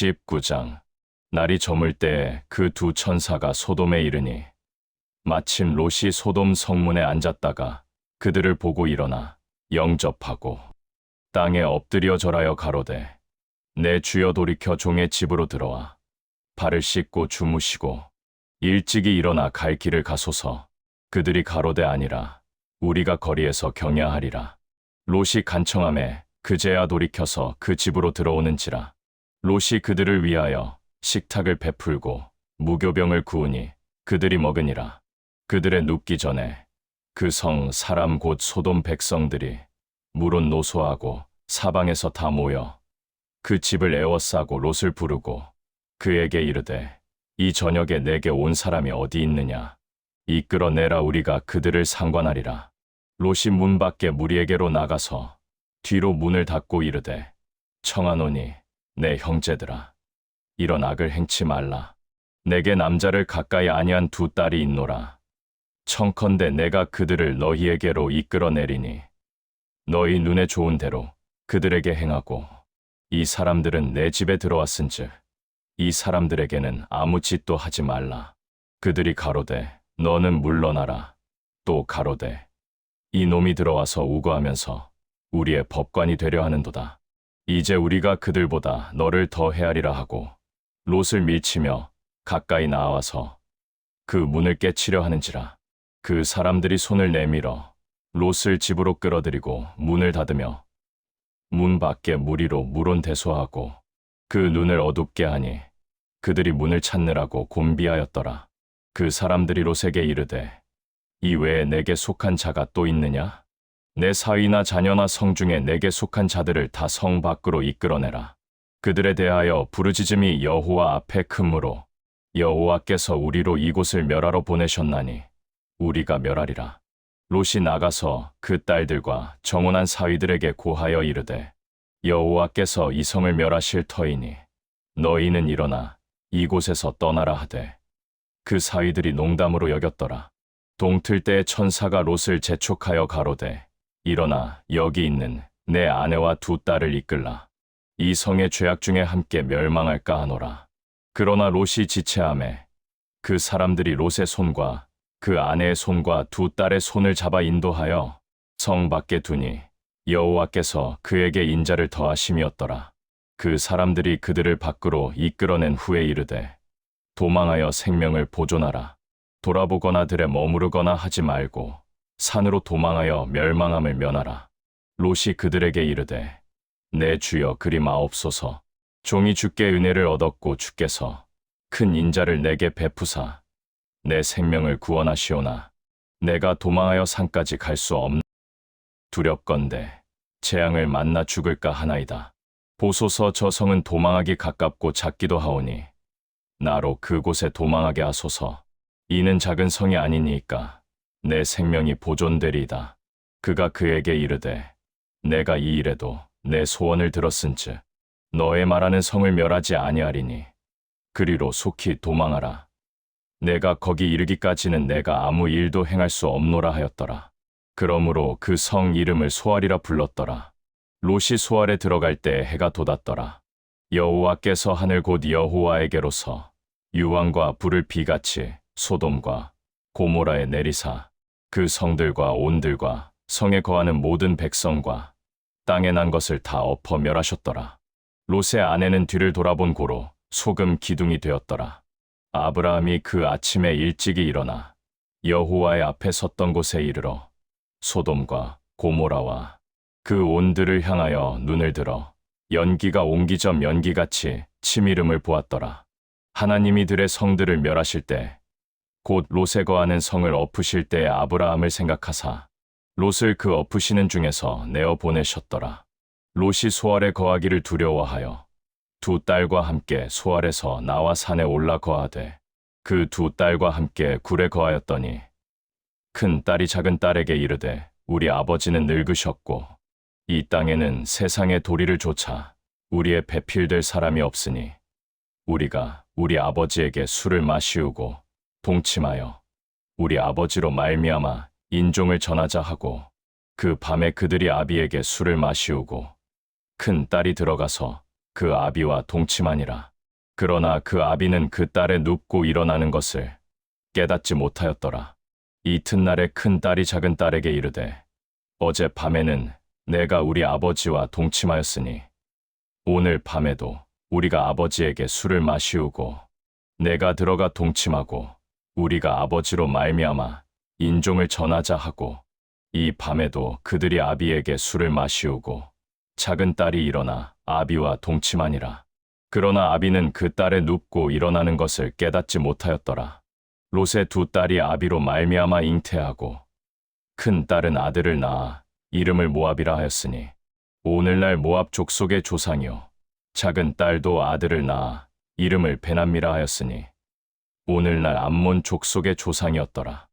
제19장. 날이 저물 때에 그 두 천사가 소돔에 이르니 마침 롯이 소돔 성문에 앉았다가 그들을 보고 일어나 영접하고 땅에 엎드려 절하여 가로되 내 주여 돌이켜 종의 집으로 들어와 발을 씻고 주무시고 일찍이 일어나 갈 길을 가소서. 그들이 가로되 아니라 우리가 거리에서 경야하리라. 롯이 간청하매 그제야 돌이켜서 그 집으로 들어오는지라. 롯이 그들을 위하여 식탁을 베풀고 무교병을 구우니 그들이 먹으니라. 그들의 눕기 전에 그 성 사람 곧 소돔 백성들이 물은 노소하고 사방에서 다 모여 그 집을 에워싸고 롯을 부르고 그에게 이르되 이 저녁에 내게 온 사람이 어디 있느냐 이끌어내라. 우리가 그들을 상관하리라. 롯이 문 밖에 무리에게로 나가서 뒤로 문을 닫고 이르되 청하노니 내 형제들아 이런 악을 행치 말라. 내게 남자를 가까이 아니한 두 딸이 있노라. 청컨대 내가 그들을 너희에게로 이끌어내리니 너희 눈에 좋은 대로 그들에게 행하고 이 사람들은 내 집에 들어왔은즉 이 사람들에게는 아무 짓도 하지 말라. 그들이 가로되 너는 물러나라. 또 가로되 이 놈이 들어와서 우거하면서 우리의 법관이 되려 하는도다. 이제 우리가 그들보다 너를 더 헤아리라 하고 롯을 밀치며 가까이 나와서 그 문을 깨치려 하는지라. 그 사람들이 손을 내밀어 롯을 집으로 끌어들이고 문을 닫으며 문 밖에 무리로 물온대소하고 그 눈을 어둡게 하니 그들이 문을 찾느라고 곤비하였더라. 그 사람들이 롯에게 이르되 이 외에 내게 속한 자가 또 있느냐? 내 사위나 자녀나 성 중에 내게 속한 자들을 다 성 밖으로 이끌어내라. 그들에 대하여 부르짖음이 여호와 앞에 크므로 여호와께서 우리로 이곳을 멸하러 보내셨나니 우리가 멸하리라. 롯이 나가서 그 딸들과 정혼한 사위들에게 고하여 이르되 여호와께서 이 성을 멸하실 터이니 너희는 일어나 이곳에서 떠나라 하되 그 사위들이 농담으로 여겼더라. 동틀 때에 천사가 롯을 재촉하여 가로되 일어나 여기 있는 내 아내와 두 딸을 이끌라. 이 성의 죄악 중에 함께 멸망할까 하노라. 그러나 롯이 지체하매 그 사람들이 롯의 손과 그 아내의 손과 두 딸의 손을 잡아 인도하여 성 밖에 두니 여호와께서 그에게 인자를 더하심이었더라. 그 사람들이 그들을 밖으로 이끌어낸 후에 이르되 도망하여 생명을 보존하라. 돌아보거나 들에 머무르거나 하지 말고 산으로 도망하여 멸망함을 면하라. 롯이 그들에게 이르되 내 주여 그리 마옵소서. 종이 주께 은혜를 얻었고 주께서 큰 인자를 내게 베푸사 내 생명을 구원하시오나 내가 도망하여 산까지 갈 수 없나. 두렵건대 재앙을 만나 죽을까 하나이다. 보소서 저 성은 도망하기 가깝고 작기도 하오니 나로 그곳에 도망하게 하소서. 이는 작은 성이 아니니까 내 생명이 보존되리이다. 그가 그에게 이르되 내가 이 일에도 내 소원을 들었은즉 너의 말하는 성을 멸하지 아니하리니 그리로 속히 도망하라. 내가 거기 이르기까지는 내가 아무 일도 행할 수 없노라 하였더라. 그러므로 그 성 이름을 소알이라 불렀더라. 롯이 소알에 들어갈 때 해가 돋았더라. 여호와께서 하늘 곧 여호와에게로서 유황과 불을 비같이 소돔과 고모라에 내리사 그 성들과 온들과 성에 거하는 모든 백성과 땅에 난 것을 다 엎어 멸하셨더라. 롯의 아내는 뒤를 돌아본 고로 소금 기둥이 되었더라. 아브라함이 그 아침에 일찍이 일어나 여호와의 앞에 섰던 곳에 이르러 소돔과 고모라와 그 온들을 향하여 눈을 들어 연기가 옹기점 연기같이 치미름을 보았더라. 하나님이 들의 성들을 멸하실 때 곧 롯에 거하는 성을 엎으실 때에 아브라함을 생각하사 롯을 그 엎으시는 중에서 내어 보내셨더라. 롯이 소알에 거하기를 두려워하여 두 딸과 함께 소알에서 나와 산에 올라 거하되 그 두 딸과 함께 굴에 거하였더니 큰 딸이 작은 딸에게 이르되 우리 아버지는 늙으셨고 이 땅에는 세상의 도리를 조차 우리의 배필될 사람이 없으니 우리가 우리 아버지에게 술을 마시우고 동침하여 우리 아버지로 말미암아 인종을 전하자 하고 그 밤에 그들이 아비에게 술을 마시우고 큰 딸이 들어가서 그 아비와 동침하니라. 그러나 그 아비는 그 딸의 눕고 일어나는 것을 깨닫지 못하였더라. 이튿날에 큰 딸이 작은 딸에게 이르되 어젯 밤에는 내가 우리 아버지와 동침하였으니 오늘 밤에도 우리가 아버지에게 술을 마시우고 내가 들어가 동침하고 우리가 아버지로 말미암아 인종을 전하자 하고 이 밤에도 그들이 아비에게 술을 마시우고 작은 딸이 일어나 아비와 동침하니라. 그러나 아비는 그 딸의 눕고 일어나는 것을 깨닫지 못하였더라. 롯의 두 딸이 아비로 말미암아 잉태하고 큰 딸은 아들을 낳아 이름을 모압이라 하였으니 오늘날 모압 족속의 조상이요 작은 딸도 아들을 낳아 이름을 베남미라 하였으니 오늘날 암몬 족속의 조상이었더라.